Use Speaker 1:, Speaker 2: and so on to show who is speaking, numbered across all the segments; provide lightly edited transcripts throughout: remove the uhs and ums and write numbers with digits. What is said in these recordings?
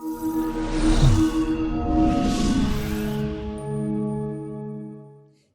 Speaker 1: Hey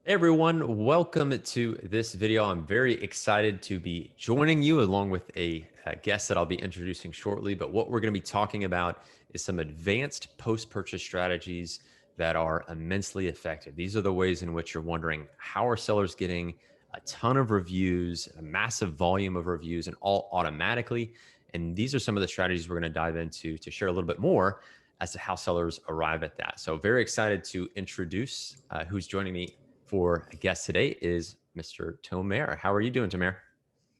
Speaker 1: everyone, welcome to this video. I'm very excited to be joining you along with a guest that I'll be introducing shortly. But what we're going to be talking about is some advanced post-purchase strategies that are immensely effective. These are the ways in which you're wondering, how are sellers getting a ton of reviews, a massive volume of reviews, and all automatically? And these are some of the strategies we're going to dive into to share a little bit more as to how sellers arrive at that. So very excited to introduce who's joining me for a guest today is Mr. Tomer. How are you doing, Tomer?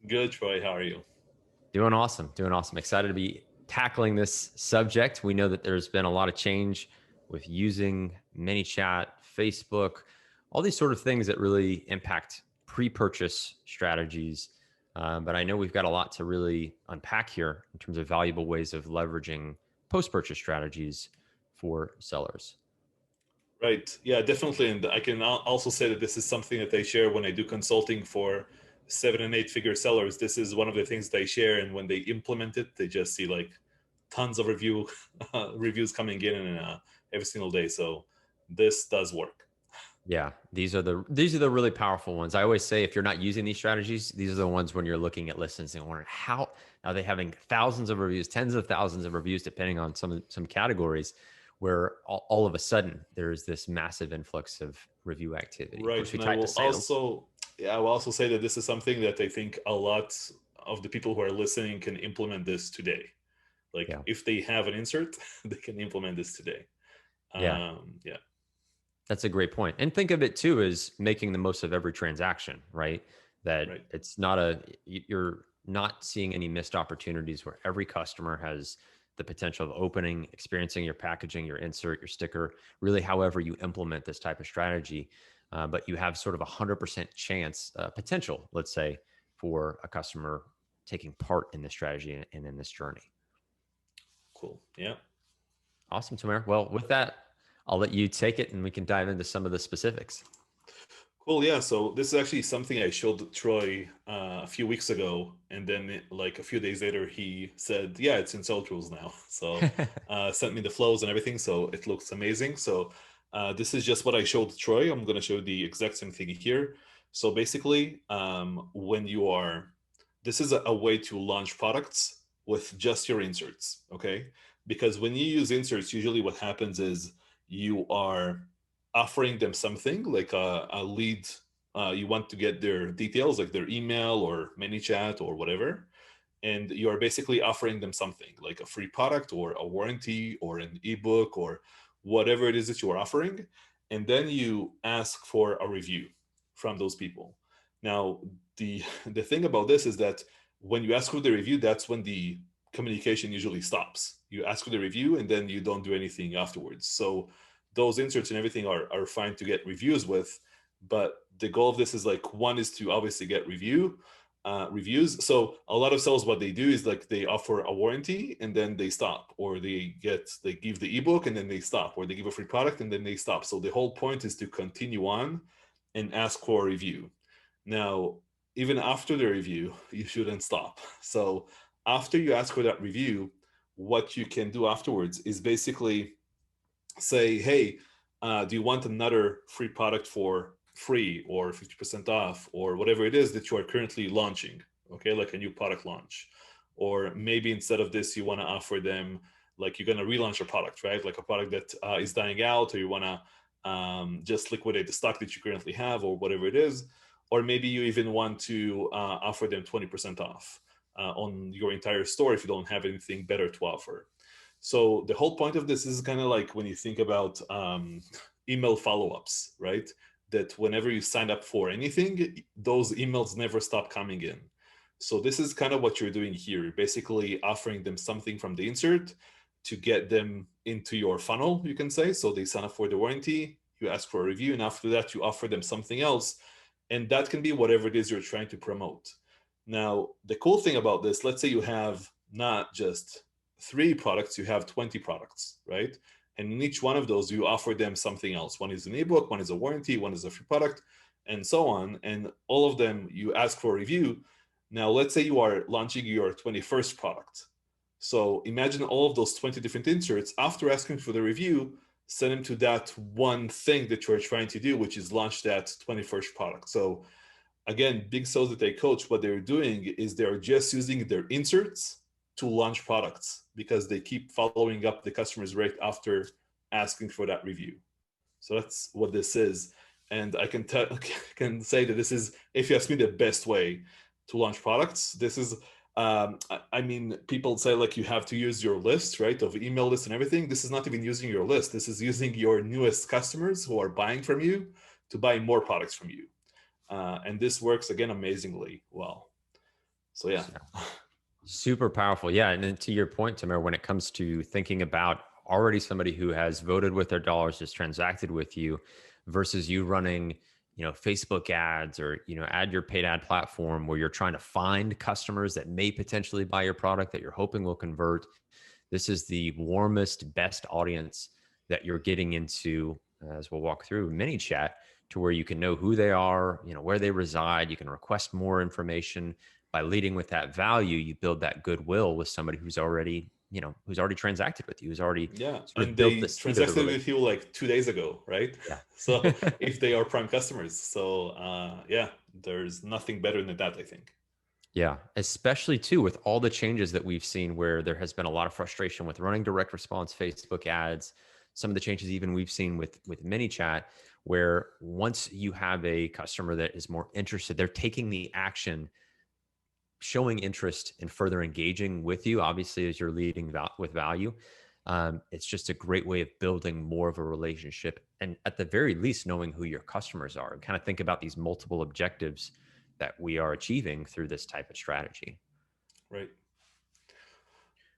Speaker 2: Good, Troy. How are you?
Speaker 1: Doing awesome. Doing awesome. Excited to be tackling this subject. We know that there's been a lot of change with using ManyChat, Facebook, all these sort of things that really impact pre-purchase strategies. But I know we've got a lot to really unpack here in terms of valuable ways of leveraging post-purchase strategies for sellers.
Speaker 2: Right. Yeah, definitely. And I can also say that this is something that I share when I do consulting for 7 and 8 figure sellers. This is one of the things they share. And when they implement it, they just see like tons of reviews coming in every single day. So this does work.
Speaker 1: Yeah, these are the really powerful ones. I always say if you're not using these strategies, these are the ones when you're looking at listings and wondering how are they having thousands of reviews, tens of thousands of reviews, depending on some categories, where all of a sudden there's this massive influx of review activity. Of
Speaker 2: Right.
Speaker 1: course, we
Speaker 2: And
Speaker 1: try to sales.
Speaker 2: I will also say that this is something that I think a lot of the people who are listening can implement this today. Like
Speaker 1: Yeah,
Speaker 2: if they have an insert, they can implement this today.
Speaker 1: yeah,
Speaker 2: Yeah.
Speaker 1: that's a great point. And think of it too as making the most of every transaction, right? That
Speaker 2: Right.
Speaker 1: it's you're not seeing any missed opportunities where every customer has the potential of opening, experiencing your packaging, your insert, your sticker, really however you implement this type of strategy. But you have sort of 100% chance, potential, let's say, for a customer taking part in this strategy and in this journey.
Speaker 2: Cool. Yeah.
Speaker 1: Awesome, Tamara. Well, with that, I'll let you take it and we can dive into some of the specifics.
Speaker 2: Cool. Yeah. So this is actually something I showed Troy a few weeks ago, and then like a few days later, he said, "Yeah, it's in Sell Tools now." So sent me the flows and everything. So it looks amazing. So this is just what I showed Troy. I'm gonna show the exact same thing here. So basically, when you are, this is a way to launch products with just your inserts. Okay, because when you use inserts, usually what happens is you are offering them something like a lead. You want to get their details, like their email or ManyChat or whatever. And you are basically offering them something like a free product or a warranty or an ebook or whatever it is that you are offering. And then you ask for a review from those people. Now, the thing about this is that when you ask for the review, that's when the communication usually stops. You ask for the review and then you don't do anything afterwards. So those inserts and everything are fine to get reviews with, but the goal of this is like one is to obviously get reviews. So a lot of sellers, what they do is like they offer a warranty and then they stop, or they give the ebook and then they stop, or they give a free product and then they stop. So the whole point is to continue on and ask for a review. Now, even after the review, you shouldn't stop. So after you ask for that review, what you can do afterwards is basically say, hey, do you want another free product for free or 50% off or whatever it is that you are currently launching? Okay, like a new product launch. Or maybe instead of this, you want to offer them, like you're going to relaunch a product, right? Like a product that is dying out, or you want to just liquidate the stock that you currently have or whatever it is. Or maybe you even want to offer them 20% off on your entire store if you don't have anything better to offer. So the whole point of this is kind of like when you think about email follow-ups, right? That whenever you sign up for anything, those emails never stop coming in. So this is kind of what you're doing here. You're basically offering them something from the insert to get them into your funnel, you can say. So they sign up for the warranty, you ask for a review, and after that, you offer them something else. And that can be whatever it is you're trying to promote. Now, the cool thing about this, let's say you have not just 3 products, you have 20 products, right? And in each one of those, you offer them something else. One is an ebook, one is a warranty, one is a free product, and so on. And all of them, you ask for a review. Now, let's say you are launching your 21st product. So imagine all of those 20 different inserts. After asking for the review, send them to that one thing that you're trying to do, which is launch that 21st product. So again, big sales that I coach, what they're doing is they're just using their inserts to launch products because they keep following up the customers right after asking for that review. So that's what this is. And I can can say that this is, if you ask me, the best way to launch products. This is, I mean, people say like you have to use your list, right, of email list and everything. This is not even using your list. This is using your newest customers who are buying from you to buy more products from you. And this works again amazingly well. So yeah.
Speaker 1: Super powerful. Yeah. And then to your point, Tamir, when it comes to thinking about already somebody who has voted with their dollars, just transacted with you versus you running, Facebook ads or, add your paid ad platform where you're trying to find customers that may potentially buy your product that you're hoping will convert. This is the warmest, best audience that you're getting into, as we'll walk through mini chat, to where you can know who they are, where they reside. You can request more information. By leading with that value, you build that goodwill with somebody who's already, who's already transacted with you, who's already
Speaker 2: Yeah,
Speaker 1: sort
Speaker 2: and
Speaker 1: of built the
Speaker 2: they
Speaker 1: seed of the
Speaker 2: transacted with
Speaker 1: relationship.
Speaker 2: you like 2 days ago, right?
Speaker 1: Yeah.
Speaker 2: So if they are prime customers, so yeah, there's nothing better than that, I think.
Speaker 1: Yeah, especially too with all the changes that we've seen where there has been a lot of frustration with running direct response Facebook ads, some of the changes even we've seen with ManyChat, where once you have a customer that is more interested, they're taking the action, showing interest and further engaging with you, obviously as you're leading with value. It's just a great way of building more of a relationship and at the very least knowing who your customers are and kind of think about these multiple objectives that we are achieving through this type of strategy.
Speaker 2: Right. Yeah.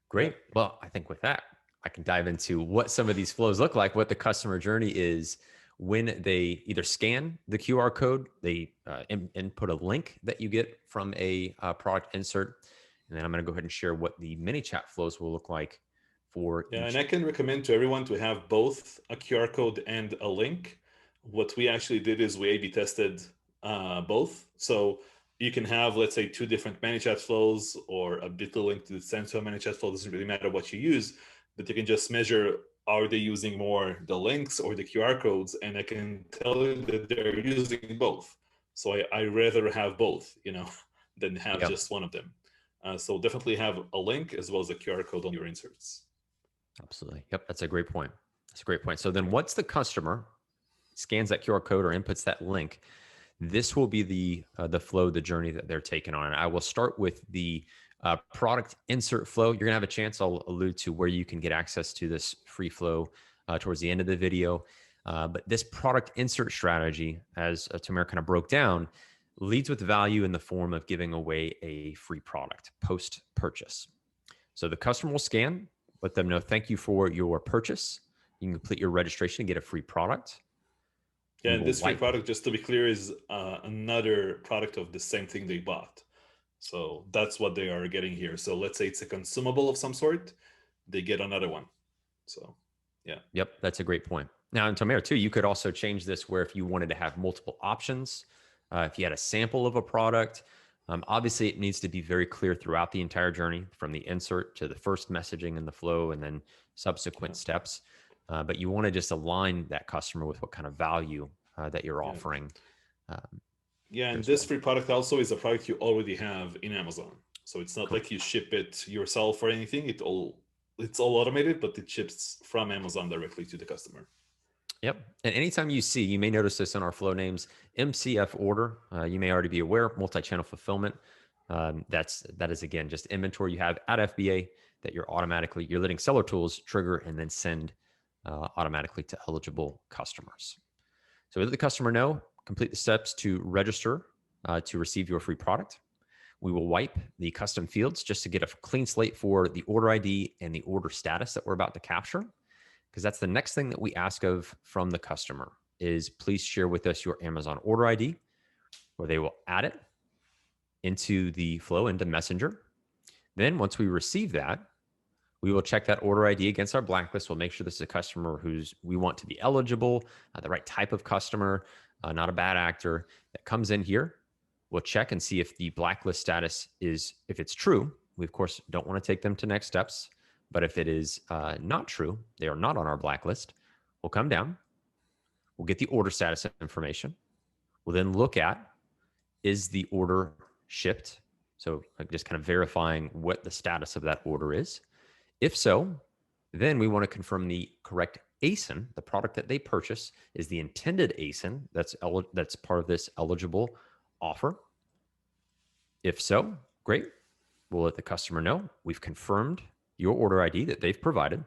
Speaker 1: Great. Well, I think with that, I can dive into what some of these flows look like, what the customer journey is when they either scan the QR code, they input a link that you get from a product insert. And then I'm going to go ahead and share what the mini chat flows will look like for
Speaker 2: Yeah, and
Speaker 1: each.
Speaker 2: I can recommend to everyone to have both a QR code and a link. What we actually did is we A/B tested both. So you can have, let's say, two different ManyChat flows or a bit.ly link to the Sensor ManyChat flow. It doesn't really matter what you use, but you can just measure, are they using more the links or the QR codes? And I can tell you that they're using both. So I rather have both, than have
Speaker 1: Yep.
Speaker 2: just one of them. So definitely have a link as well as a QR code on your inserts.
Speaker 1: Absolutely. Yep. That's a great point. That's a great point. So then once the customer scans that QR code or inputs that link, this will be the flow, the journey that they're taking on. And I will start with the product insert flow. You're gonna have a chance. I'll allude to where you can get access to this free flow towards the end of the video. But this product insert strategy, as Tamir kind of broke down, leads with value in the form of giving away a free product post purchase. So the customer will scan, let them know, thank you for your purchase. You can complete your registration and get a free product.
Speaker 2: Yeah,
Speaker 1: We
Speaker 2: and
Speaker 1: will
Speaker 2: this free
Speaker 1: wipe.
Speaker 2: product, just to be clear, is another product of the same thing they bought. So that's what they are getting here. So let's say it's a consumable of some sort, they get another one. So yeah.
Speaker 1: Yep, that's a great point. Now in Tomare too, you could also change this where if you wanted to have multiple options, if you had a sample of a product, obviously it needs to be very clear throughout the entire journey, from the insert to the first messaging in the flow, and then
Speaker 2: Yeah.
Speaker 1: subsequent steps. But you want to just align that customer with what kind of value that you're
Speaker 2: Yeah.
Speaker 1: offering um,
Speaker 2: Yeah,
Speaker 1: here
Speaker 2: and
Speaker 1: as
Speaker 2: this
Speaker 1: well.
Speaker 2: free product also is a product you already have in Amazon. So it's not like
Speaker 1: Correct.
Speaker 2: you ship it yourself or anything. It's all automated, but it ships from Amazon directly to the customer.
Speaker 1: Yep. And anytime you see, you may notice this in our flow names, MCF order. You may already be aware, multi-channel fulfillment. That is again just inventory you have at FBA that you're letting seller tools trigger and then send automatically to eligible customers. So let the customer know, complete the steps to register to receive your free product. We will wipe the custom fields just to get a clean slate for the order ID and the order status that we're about to capture, because that's the next thing that we ask of from the customer is please share with us your Amazon order ID, where they will add it into the flow into Messenger. Then once we receive that, we will check that order ID against our blacklist. We'll make sure this is a customer who's we want to be eligible, the right type of customer, not a bad actor that comes in here. We'll check and see if the blacklist status is, if it's true, we of course don't want to take them to next steps. But if it is not true, they are not on our blacklist, we'll come down, we'll get the order status information. We'll then look at, is the order shipped? So just kind of verifying what the status of that order is. If so, then we want to confirm the correct ASIN, the product that they purchase, is the intended ASIN that's part of this eligible offer. If so, great. We'll let the customer know we've confirmed your order ID that they've provided,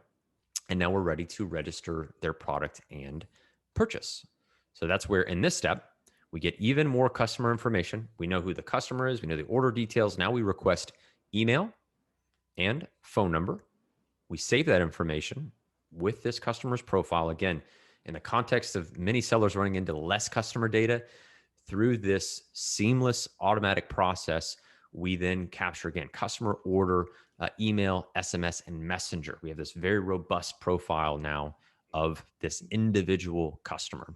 Speaker 1: and now we're ready to register their product and purchase. So that's where in this step, we get even more customer information. We know who the customer is. We know the order details. Now we request email and phone number. We save that information with this customer's profile. Again, in the context of many sellers running into less customer data, through this seamless automatic process, we then capture, again, customer order, email, SMS, and messenger. We have this very robust profile now of this individual customer.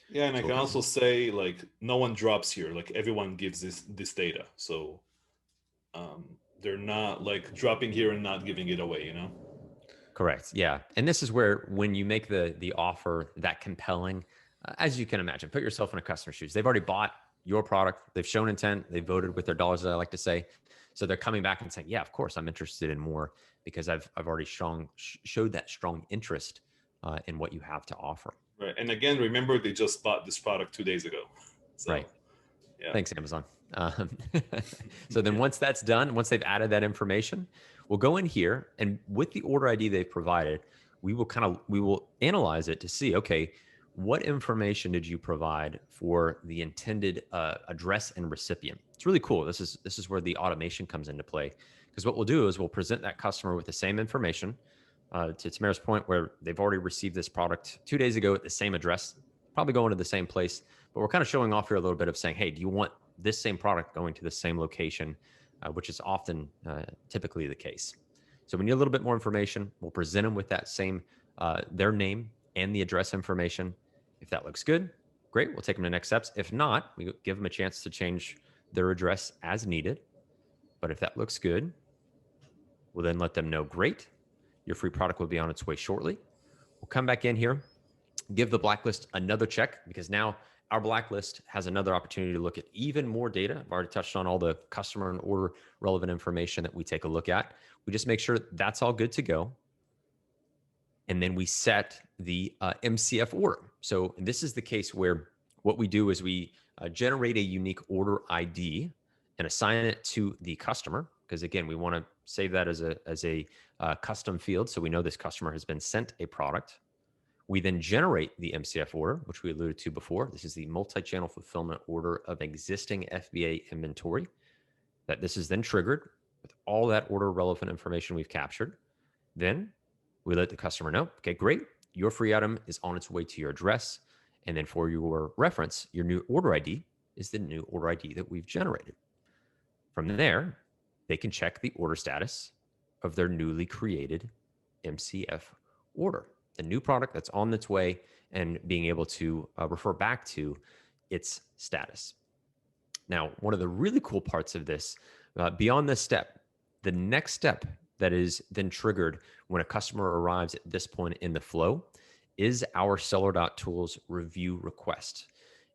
Speaker 2: Yeah, and I
Speaker 1: So
Speaker 2: can also say, like, no one drops here. Like, everyone gives this data, so they're not like dropping here and not giving it away.
Speaker 1: correct. Yeah. And this is where when you make the offer that compelling, as you can imagine, put yourself in a customer's shoes. They've already bought your product. They've shown intent. They voted with their dollars, as I like to say. So they're coming back and saying, yeah, of course, I'm interested in more because I've already showed that strong interest in what you have to offer.
Speaker 2: Right. And again, remember, they just bought this product 2 days ago. So,
Speaker 1: Right.
Speaker 2: yeah.
Speaker 1: Thanks, Amazon. Um, so then
Speaker 2: Yeah.
Speaker 1: once that's done, once they've added that information, we'll go in here and with the order ID they've provided, we will analyze it to see, okay, what information did you provide for the intended address and recipient? It's really cool. This is where the automation comes into play because what we'll do is we'll present that customer with the same information. To Tamara's point, where they've already received this product 2 days ago at the same address, probably going to the same place, but we're kind of showing off here a little bit of saying, hey, do you want this same product going to the same location, which is often typically the case. So we need a little bit more information. We'll present them with that same, their name and the address information. If that looks good, great. We'll take them to next steps. If not, we give them a chance to change their address as needed. But if that looks good, we'll then let them know, great, your free product will be on its way shortly. We'll come back in here, give the blacklist another check because now our blacklist has another opportunity to look at even more data. I've already touched on all the customer and order relevant information that we take a look at. We just make sure that's all good to go. And then we set the MCF order. So this is the case where what we do is we generate a unique order ID and assign it to the customer. Because again, we want to save that as a custom field. So we know this customer has been sent a product. We then generate the MCF order, which we alluded to before. This is the multi-channel fulfillment order of existing FBA inventory. That this is then triggered with all that order relevant information we've captured. Then we let the customer know, okay, great, your free item is on its way to your address. And then for your reference, your new order ID is the new order ID that we've generated. From there, they can check the order status of their newly created MCF order, the new product that's on its way, and being able to refer back to its status. Now, one of the really cool parts of this, beyond this step, the next step that is then triggered when a customer arrives at this point in the flow is our seller.tools review request.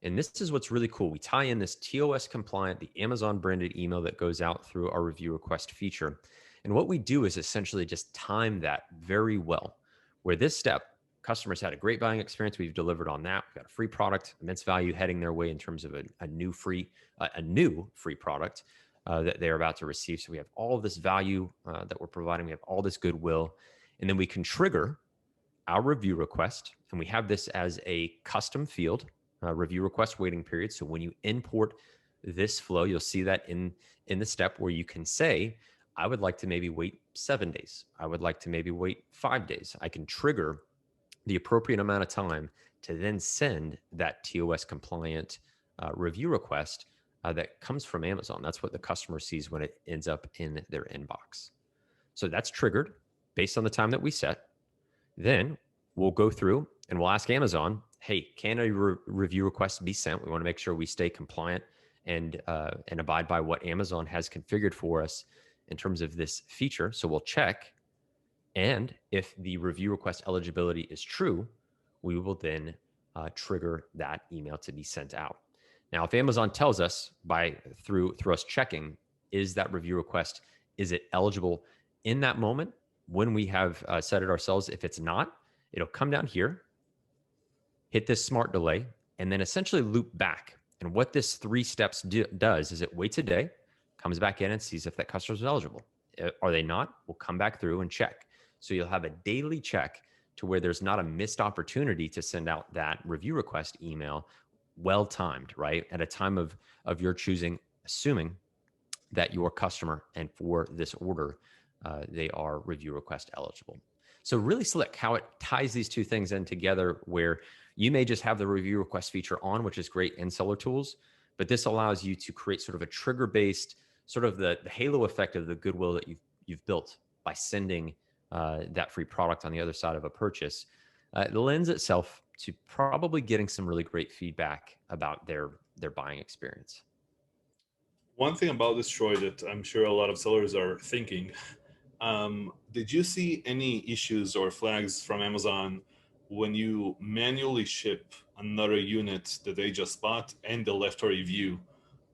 Speaker 1: And this is what's really cool. We tie in this TOS compliant, the Amazon branded email that goes out through our review request feature. And what we do is essentially just time that very well, where this step, customers had a great buying experience. We've delivered on that. We've got a free product, immense value heading their way in terms of a new free product that they're about to receive. So we have all of this value that we're providing. We have all this goodwill. And then we can trigger our review request. And we have this as a custom field, review request waiting period. So when you import this flow, you'll see that in the step where you can say, I would like to maybe wait 7 days. I would like to maybe wait 5 days. I can trigger the appropriate amount of time to then send that TOS compliant review request that comes from Amazon. That's what the customer sees when it ends up in their inbox. So that's triggered based on the time that we set. Then we'll go through and we'll ask Amazon, hey, can a review request be sent? We want to make sure we stay compliant and abide by what Amazon has configured for us. in terms of this feature. So we'll check. And if the review request eligibility is true, we will then trigger that email to be sent out. Now, if Amazon tells us through us checking, is that review request, is it eligible in that moment when we have set it ourselves? If it's not, it'll come down here, hit this smart delay, and then essentially loop back. And what this 3 steps does is it waits a day, comes back in and sees if that customer is eligible. Are they not? We'll come back through and check. So you'll have a daily check to where there's not a missed opportunity to send out that review request email, well timed, right? At a time of your choosing, assuming that your customer and for this order, they are review request eligible. So really slick how it ties these two things in together, where you may just have the review request feature on, which is great in seller tools, but this allows you to create sort of a trigger based, sort of the halo effect of the goodwill that you've built by sending that free product on the other side of a purchase. It lends itself to probably getting some really great feedback about their buying experience.
Speaker 2: One thing about this, Troy, that I'm sure a lot of sellers are thinking, did you see any issues or flags from Amazon when you manually ship another unit that they just bought and they left a review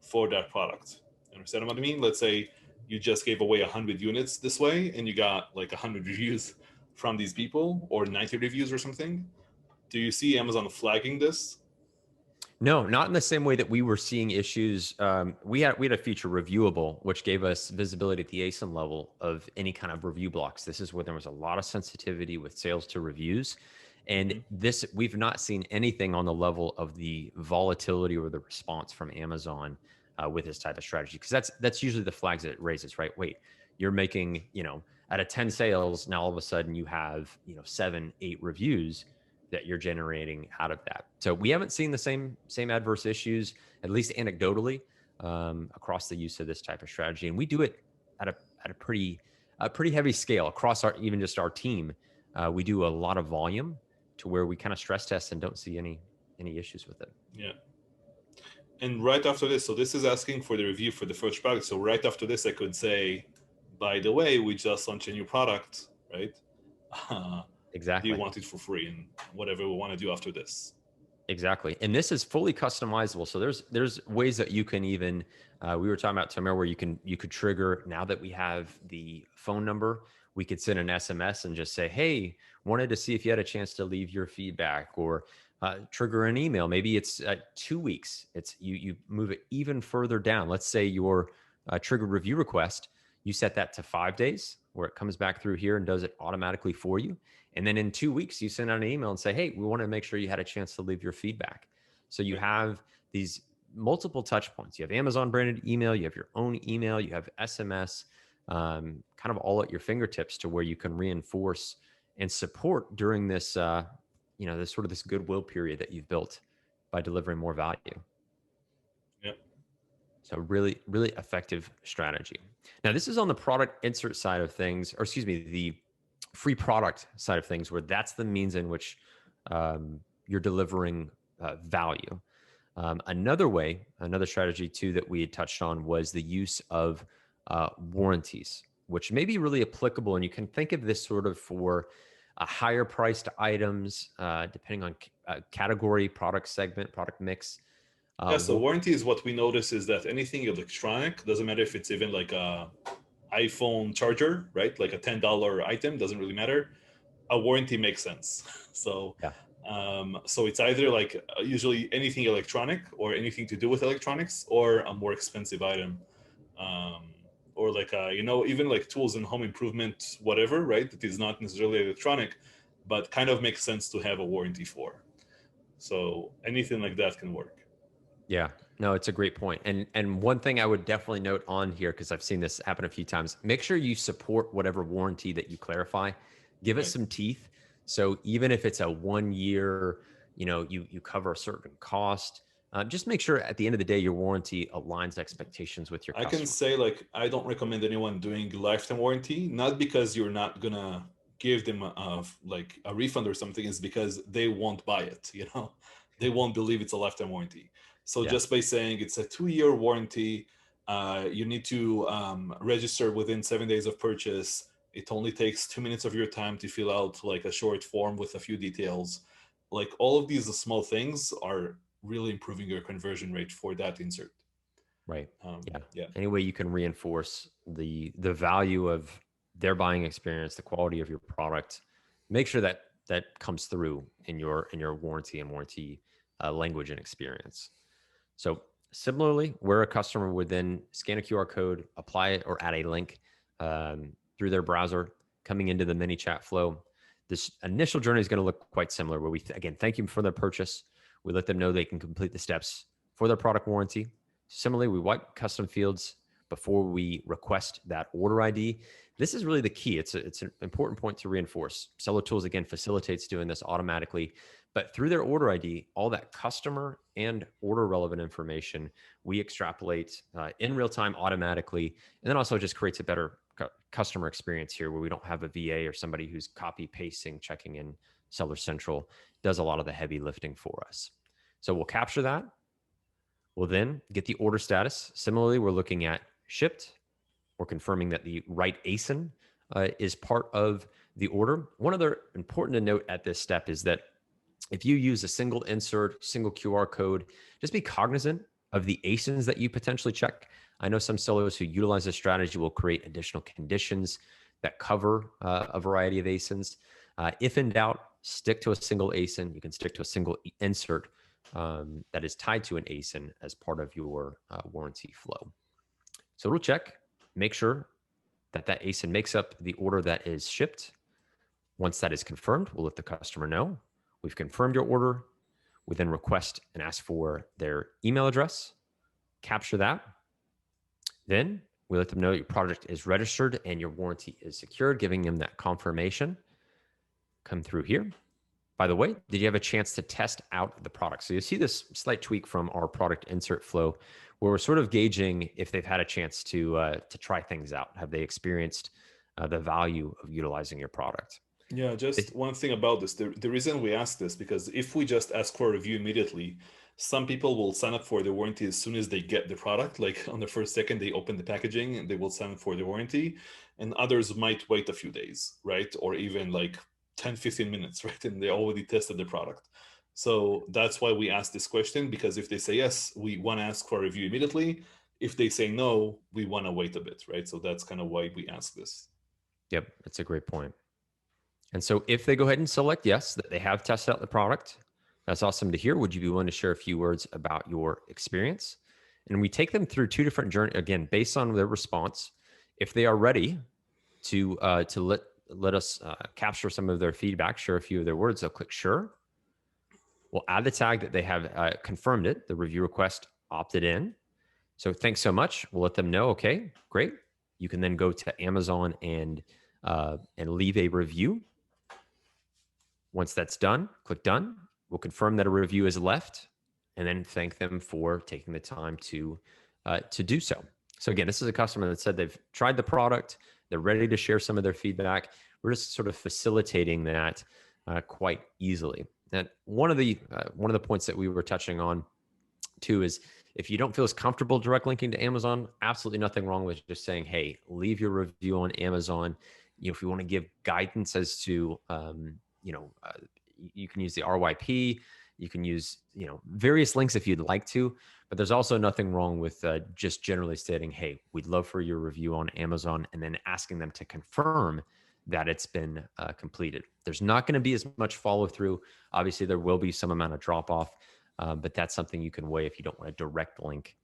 Speaker 2: for that product? Understand what I mean? Let's say you just gave away 100 units this way and you got like 100 reviews from these people, or 90 reviews or something. Do you see Amazon flagging this?
Speaker 1: No, not in the same way that we were seeing issues. We had a feature reviewable, which gave us visibility at the ASIN level of any kind of review blocks. This is where there was a lot of sensitivity with sales to reviews, and
Speaker 2: Mm-hmm.
Speaker 1: this we've not seen anything on the level of the volatility or the response from Amazon with this type of strategy, because that's usually the flags that it raises. Right? Wait, you're making out of 10 sales, now all of a sudden you have 7, 8 reviews that you're generating out of that. So we haven't seen the same adverse issues, at least anecdotally, across the use of this type of strategy. And we do it at a pretty heavy scale across even just our team. We do a lot of volume to where we kind of stress test and don't see any issues with it.
Speaker 2: Yeah. And right after this, so this is asking for the review for the first product. So right after this, I could say, by the way, we just launched a new product, right? Do you
Speaker 1: Exactly.
Speaker 2: want it for free, and whatever we want to do after this?
Speaker 1: Exactly. And this is fully customizable. So there's ways that you can even we were talking about Tamir, where you could trigger, now that we have the phone number, we could send an SMS and just say, hey, wanted to see if you had a chance to leave your feedback, or trigger an email. Maybe it's 2 weeks. It's you move it even further down. Let's say your triggered review request, you set that to 5 days, where it comes back through here and does it automatically for you. And then in 2 weeks, you send out an email and say, hey, we want to make sure you had a chance to leave your feedback. So you
Speaker 2: Right.
Speaker 1: have these multiple touch points. You have Amazon branded email, you have your own email, you have SMS, kind of all at your fingertips, to where you can reinforce and support during this, this sort of this goodwill period that you've built by delivering more value.
Speaker 2: Yeah.
Speaker 1: So really, really effective strategy. Now, this is on the product insert side of things, or excuse me, the free product side of things, where that's the means in which you're delivering value. Another strategy too that we had touched on was the use of warranties, which may be really applicable. And you can think of this sort of for higher priced items, depending on category, product segment, product mix.
Speaker 2: Yeah. So
Speaker 1: War-
Speaker 2: warranty is what we notice is that anything electronic, doesn't matter if it's even like a iPhone charger, right? Like a $10 item, doesn't really matter. A warranty makes sense. So,
Speaker 1: yeah.
Speaker 2: so it's either like usually anything electronic or anything to do with electronics, or a more expensive item, um, or like even like tools and home improvement, whatever, right? That is not necessarily electronic, but kind of makes sense to have a warranty for. So anything like that can work.
Speaker 1: Yeah, no, it's a great point. And one thing I would definitely note on here, because I've seen this happen a few times, make sure you support whatever warranty that you clarify. Give it
Speaker 2: Right.
Speaker 1: some teeth. So even if it's a 1 year, you cover a certain cost. Just make sure at the end of the day your warranty aligns expectations with your
Speaker 2: I can
Speaker 1: customer.
Speaker 2: say, like, I don't recommend anyone doing lifetime warranty, not because you're not gonna give them like a refund or something, is because they won't buy it, they won't believe it's a lifetime warranty. So
Speaker 1: Yeah.
Speaker 2: just by saying it's a 2-year warranty, You need to register within 7 days of purchase. It only takes 2 minutes of your time to fill out like a short form with a few details. Like all of these small things are really improving your conversion rate for that insert.
Speaker 1: Right. Yeah.
Speaker 2: Yeah.
Speaker 1: Any way you can reinforce the value of their buying experience, the quality of your product, make sure that that comes through in your warranty language and experience. So similarly, where a customer would then scan a QR code, apply it, or add a link through their browser coming into the mini chat flow, this initial journey is going to look quite similar. Where we again thank you for their purchase. We let them know they can complete the steps for their product warranty. Similarly, we wipe custom fields before we request that order ID. This is really the key. It's an important point to reinforce. Seller Tools, again, facilitates doing this automatically, but through their order ID, all that customer and order relevant information, we extrapolate in real time automatically. And then also just creates a better customer experience here where we don't have a VA or somebody who's copy pasting, checking in Seller Central, does a lot of the heavy lifting for us. So we'll capture that. We'll then get the order status. Similarly, we're looking at shipped. We're confirming that the right ASIN is part of the order. One other important to note at this step is that if you use a single insert, single QR code, just be cognizant of the ASINs that you potentially check. I know some sellers who utilize this strategy will create additional conditions that cover a variety of ASINs. If in doubt, stick to a single ASIN. You can stick to a single insert that is tied to an ASIN as part of your warranty flow. So we'll check, make sure that that ASIN makes up the order that is shipped. Once that is confirmed, we'll let the customer know we've confirmed your order. We then request and ask for their email address, capture that. Then we let them know your product is registered and your warranty is secured, giving them that confirmation. Come through here. By the way, did you have a chance to test out the product? So you see this slight tweak from our product insert flow where we're sort of gauging if they've had a chance to try things out. Have they experienced the value of utilizing your product?
Speaker 2: Yeah, just one thing about this. The reason we ask this, because if we just ask for a review immediately, some people will sign up for the warranty as soon as they get the product. Like on the first second, they open the packaging and they will sign up for the warranty. And others might wait a few days, right? Or even like 10, 15 minutes, right? And they already tested the product. So that's why we ask this question, because if they say yes, we want to ask for a review immediately. If they say no, we want to wait a bit, right? So that's kind of why we ask this.
Speaker 1: Yep, that's a great point. And so if they go ahead and select yes, that they have tested out the product, that's awesome to hear. Would you be willing to share a few words about your experience? And we take them through two different journeys, again, based on their response. If they are ready to let us capture some of their feedback, share a few of their words, they'll click sure. We'll add the tag that they have confirmed it, the review request opted in. So thanks so much. We'll let them know, okay, great. You can then go to Amazon and leave a review. Once that's done, click done. We'll confirm that a review is left and then thank them for taking the time to do so. So again, this is a customer that said they've tried the product. They're ready to share some of their feedback. We're just sort of facilitating that quite easily. And one of the points that we were touching on too is if you don't feel as comfortable direct linking to Amazon, absolutely nothing wrong with just saying, hey, leave your review on Amazon. You know, if you want to give guidance as to, you can use the RYP, you can use, various links if you'd like to, but there's also nothing wrong with just generally stating, hey, we'd love for your review on Amazon and then asking them to confirm that it's been completed. There's not going to be as much follow through. Obviously, there will be some amount of drop off. But that's something you can weigh if you don't want a direct link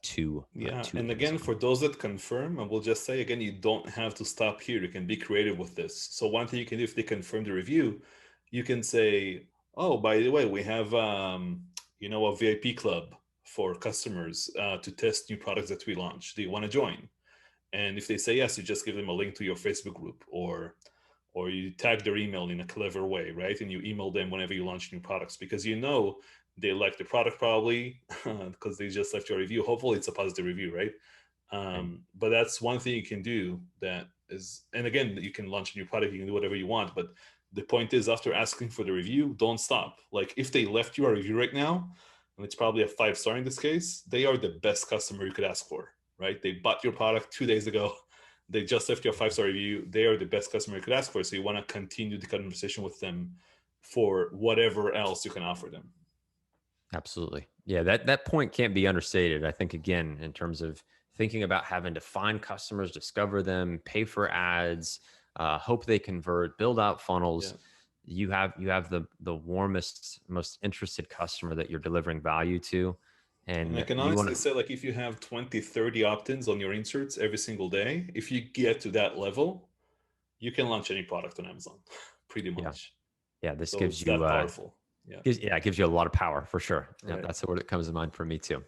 Speaker 1: to
Speaker 2: Yeah, and again,
Speaker 1: Amazon.
Speaker 2: for those that confirm, I will just say again, you don't have to stop here. You can be creative with this. So one thing you can do if they confirm the review, you can say, "Oh, by the way, we have a VIP club for customers to test new products that we launch. Do you want to join?" And if they say yes, you just give them a link to your Facebook group, or you tag their email in a clever way, right? And you email them whenever you launch new products because they like the product probably because they just left your review. Hopefully, it's a positive review, right?
Speaker 1: Right.
Speaker 2: But that's one thing you can do that is, and again, you can launch a new product, you can do whatever you want. But the point is, after asking for the review, don't stop. Like if they left you a review right now, and it's probably a 5-star in this case, they are the best customer you could ask for. right? They bought your product 2 days ago. They just left you a 5-star review. They are the best customer you could ask for. So you want to continue the conversation with them for whatever else you can offer them.
Speaker 1: Absolutely. Yeah, that point can't be understated. I think again, in terms of thinking about having to find customers, discover them, pay for ads, hope they convert, build out funnels.
Speaker 2: Yeah.
Speaker 1: You have the warmest, most interested customer that you're delivering value to,
Speaker 2: And I
Speaker 1: and
Speaker 2: can
Speaker 1: you want
Speaker 2: honestly
Speaker 1: to.
Speaker 2: say, like, if you have 20, 30 opt-ins on your inserts every single day, if you get to that level, you can launch any product on Amazon, pretty
Speaker 1: Yeah,
Speaker 2: much.
Speaker 1: yeah. This
Speaker 2: So
Speaker 1: gives
Speaker 2: it's
Speaker 1: you
Speaker 2: that powerful. Yeah.
Speaker 1: yeah, it gives you a lot of power for sure. Yeah,
Speaker 2: Right.
Speaker 1: that's the word that comes to mind for me too.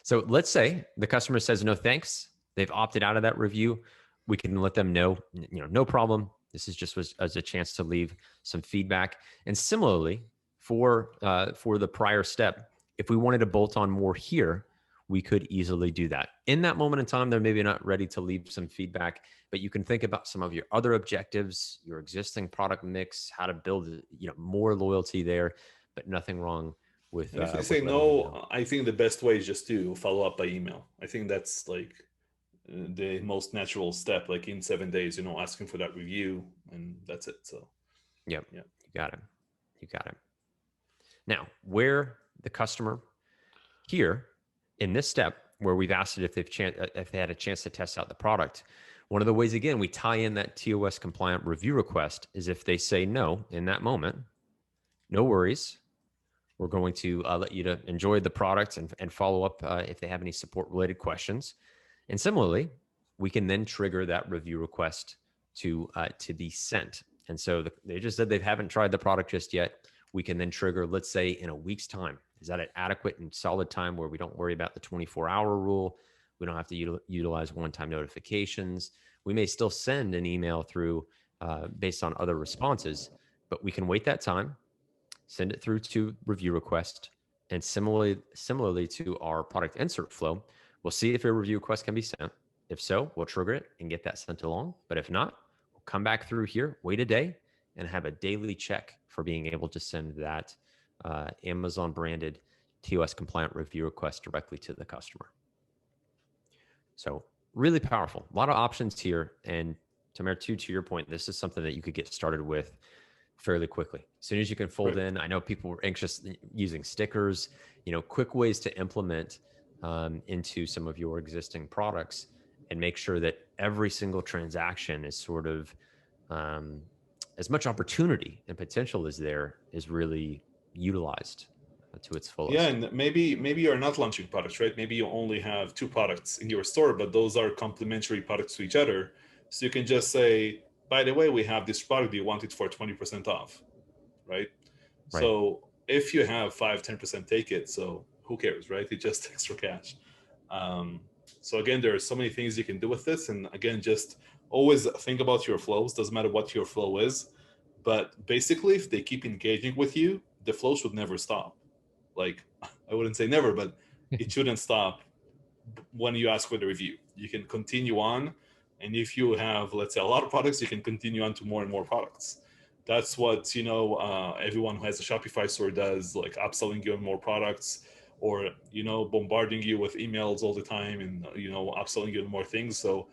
Speaker 1: So let's say the customer says no thanks. They've opted out of that review. We can let them know, no problem. This is just was as a chance to leave some feedback. And similarly, for the prior step, if we wanted to bolt on more here, we could easily do that. In that moment in time, they're maybe not ready to leave some feedback, but you can think about some of your other objectives, your existing product mix, how to build more loyalty there, but nothing wrong
Speaker 2: And if they say
Speaker 1: with letting them know.
Speaker 2: no, I think the best way is just to follow up by email. I think that's like the most natural step, like in 7 days, asking for that review, and that's it. So,
Speaker 1: Yep,
Speaker 2: yeah.
Speaker 1: you got it. You got it. Now, where the customer here in this step, where we've asked it if they had a chance to test out the product, one of the ways again we tie in that TOS compliant review request is if they say no in that moment, no worries. We're going to let you to enjoy the product and follow up if they have any support related questions. And similarly, we can then trigger that review request to be sent. And so they just said they haven't tried the product just yet. We can then trigger, let's say, in a week's time. Is that an adequate and solid time where we don't worry about the 24-hour rule? We don't have to utilize one-time notifications. We may still send an email through based on other responses, but we can wait that time, send it through to review request, and similarly to our product insert flow, we'll see if a review request can be sent. If so, we'll trigger it and get that sent along. But if not, we'll come back through here, wait a day, and have a daily check for being able to send that Amazon branded TOS compliant review request directly to the customer. So really powerful. A lot of options here. And Tamer, too, to your point, this is something that you could get started with fairly quickly. As soon as you can fold
Speaker 2: Right.
Speaker 1: in, I know people were anxious using stickers, quick ways to implement into some of your existing products and make sure that every single transaction is sort of um, as much opportunity and potential as there is really utilized to its
Speaker 2: Yeah,
Speaker 1: fullest.
Speaker 2: and maybe you're not launching products, right? Maybe you only have two products in your store, but those are complementary products to each other. So you can just say, by the way, we have this product. Do you want it for 20% off? Right?
Speaker 1: Right.
Speaker 2: So if you have 5-10%, take it. So who cares, right? It's just extra cash. Um, so again, there are so many things you can do with this. And again, just always think about your flows. Doesn't matter what your flow is. But basically, if they keep engaging with you, the flow should never stop. Like, I wouldn't say never, but it shouldn't stop when you ask for the review. You can continue on, and if you have, let's say, a lot of products, you can continue on to more and more products. That's what everyone who has a Shopify store does, like upselling you on more products, or bombarding you with emails all the time, and upselling you on more things. So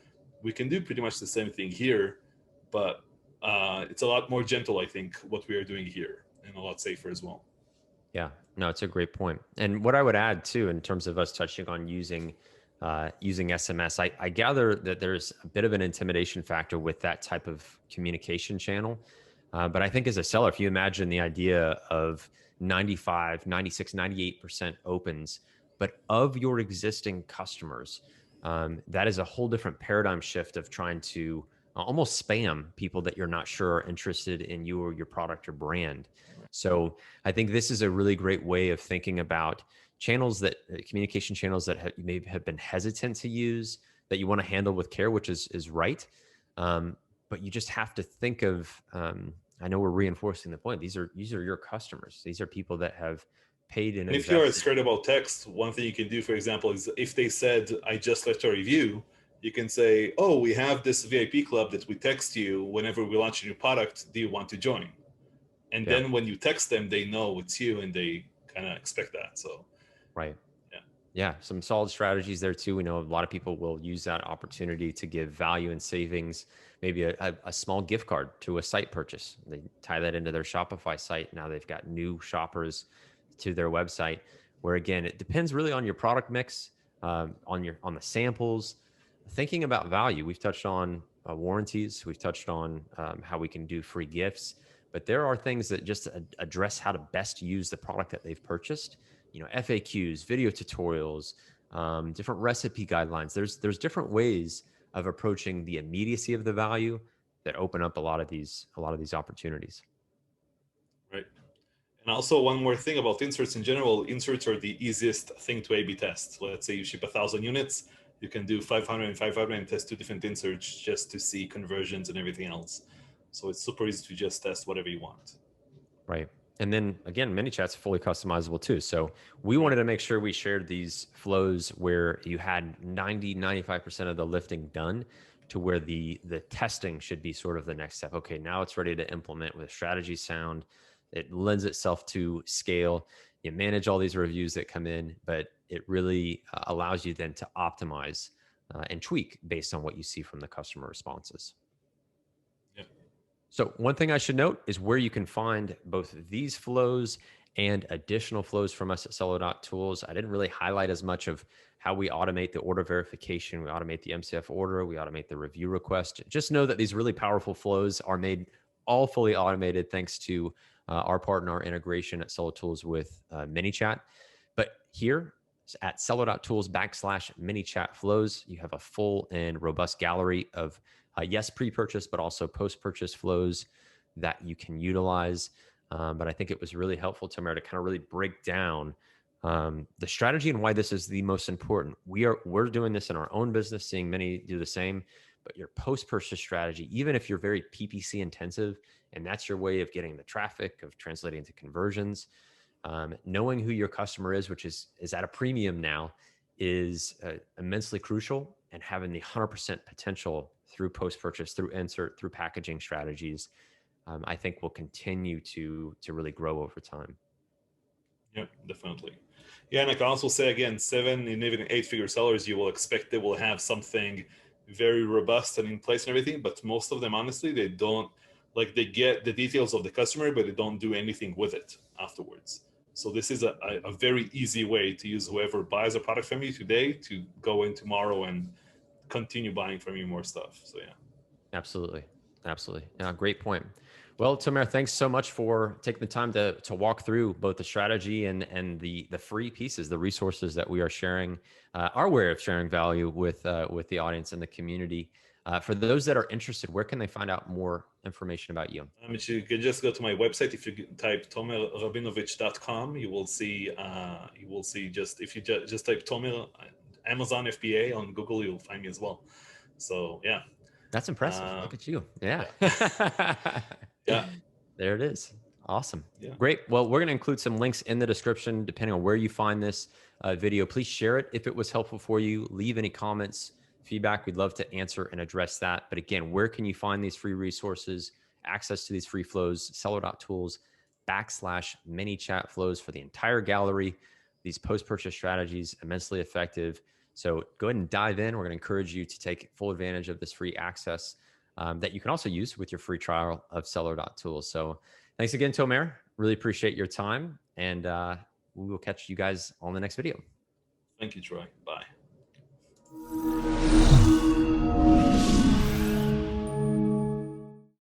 Speaker 2: we can do pretty much the same thing here, but it's a lot more gentle, I think, what we are doing here, and a lot safer as well.
Speaker 1: Yeah, no, it's a great point. And what I would add too, in terms of us touching on using SMS, I gather that there's a bit of an intimidation factor with that type of communication channel. But I think as a seller, if you imagine the idea of 95, 96, 98% opens, but of your existing customers, that is a whole different paradigm shift of trying to almost spam people that you're not sure are interested in you or your product or brand. So I think this is a really great way of thinking about channels that communication channels that you may have been hesitant to use that you want to handle with care, which is right. But you just have to think of. I know we're reinforcing the point. These are your customers. These are people that have paid and
Speaker 2: And if you are
Speaker 1: invested.
Speaker 2: scared about text, one thing you can do, for example, is if they said, I just left a review, you can say, oh, we have this VIP club that we text you whenever we launch a new product. Do you want to join? And
Speaker 1: Yeah,
Speaker 2: then when you text them, they know it's you and they kind of expect that. So,
Speaker 1: right.
Speaker 2: yeah.
Speaker 1: Yeah, some solid strategies there too. We know a lot of people will use that opportunity to give value and savings, maybe a small gift card to a site purchase. They tie that into their Shopify site. Now they've got new shoppers to their website. Where again, it depends really on your product mix, on the samples. Thinking about value, we've touched on warranties. We've touched on how we can do free gifts, but there are things that just address how to best use the product that they've purchased. FAQs, video tutorials, different recipe guidelines. There's different ways of approaching the immediacy of the value that open up a lot of these opportunities.
Speaker 2: Right. And also one more thing about inserts in general, inserts are the easiest thing to A/B test. Let's say you ship 1,000 units, you can do 500 and 500 and test two different inserts just to see conversions and everything else. So it's super easy to just test whatever you want.
Speaker 1: Right. And then again, ManyChat's fully customizable too. So we wanted
Speaker 2: Right.
Speaker 1: to make sure we shared these flows where you had 90-95% of the lifting done, to where the testing should be sort of the next step. Okay, now it's ready to implement with strategy sound. It lends itself to scale. You manage all these reviews that come in, but it really allows you then to optimize and tweak based on what you see from the customer responses.
Speaker 2: Yeah.
Speaker 1: So one thing I should note is where you can find both these flows and additional flows from us at Solo.tools. I didn't really highlight as much of how we automate the order verification, we automate the MCF order, we automate the review request. Just know that these really powerful flows are made all fully automated thanks to our partner, our integration at Solo Tools with ManyChat. But here at Seller.tools/ManyChat flows, you have a full and robust gallery of yes, pre-purchase, but also post-purchase flows that you can utilize. But I think it was really helpful, Tamara, to kind of really break down the strategy and why this is the most important. We're doing this in our own business, seeing many do the same. But your post-purchase strategy, even if you're very PPC intensive, and that's your way of getting the traffic, of translating into conversions, knowing who your customer is, which is at a premium now, is immensely crucial. And having the 100% potential through post-purchase, through insert, through packaging strategies, I think will continue to really grow over time.
Speaker 2: Yeah, definitely. Yeah, and I can also say again, 7 and even 8-figure sellers, you will expect they will have something very robust and in place and everything. But most of them, honestly, they don't, like, they get the details of the customer, but they don't do anything with it afterwards. So this is a very easy way to use whoever buys a product from you today to go in tomorrow and continue buying from you more stuff. So yeah.
Speaker 1: Absolutely. Absolutely. Yeah, great point. Well, Tamara, thanks so much for taking the time to walk through both the strategy and the free pieces, the resources that we are sharing, our way of sharing value with the audience and the community. For those that are interested, where can they find out more information about you?
Speaker 2: You can just go to my website. If you type tomerrabinovich.com, you will see just, if you just type Tomer Amazon FBA on Google, you'll find me as well. So yeah.
Speaker 1: That's impressive.
Speaker 2: Uh,
Speaker 1: Look at you. Yeah.
Speaker 2: yeah. Yeah.
Speaker 1: There it is. Awesome.
Speaker 2: Yeah.
Speaker 1: Great. Well, we're going to include some links in the description, depending on where you find this video. Please share it if it was helpful for you. Leave any comments, feedback. We'd love to answer and address that. But again, where can you find these free resources, access to these free flows? Seller.tools/ManyChat flows for the entire gallery. These post-purchase strategies, immensely effective. So go ahead and dive in. We're going to encourage you to take full advantage of this free access that you can also use with your free trial of Seller.tools. So thanks again, Tomer. Really appreciate your time. And we will catch you guys on the next video.
Speaker 2: Thank you, Troy. Bye.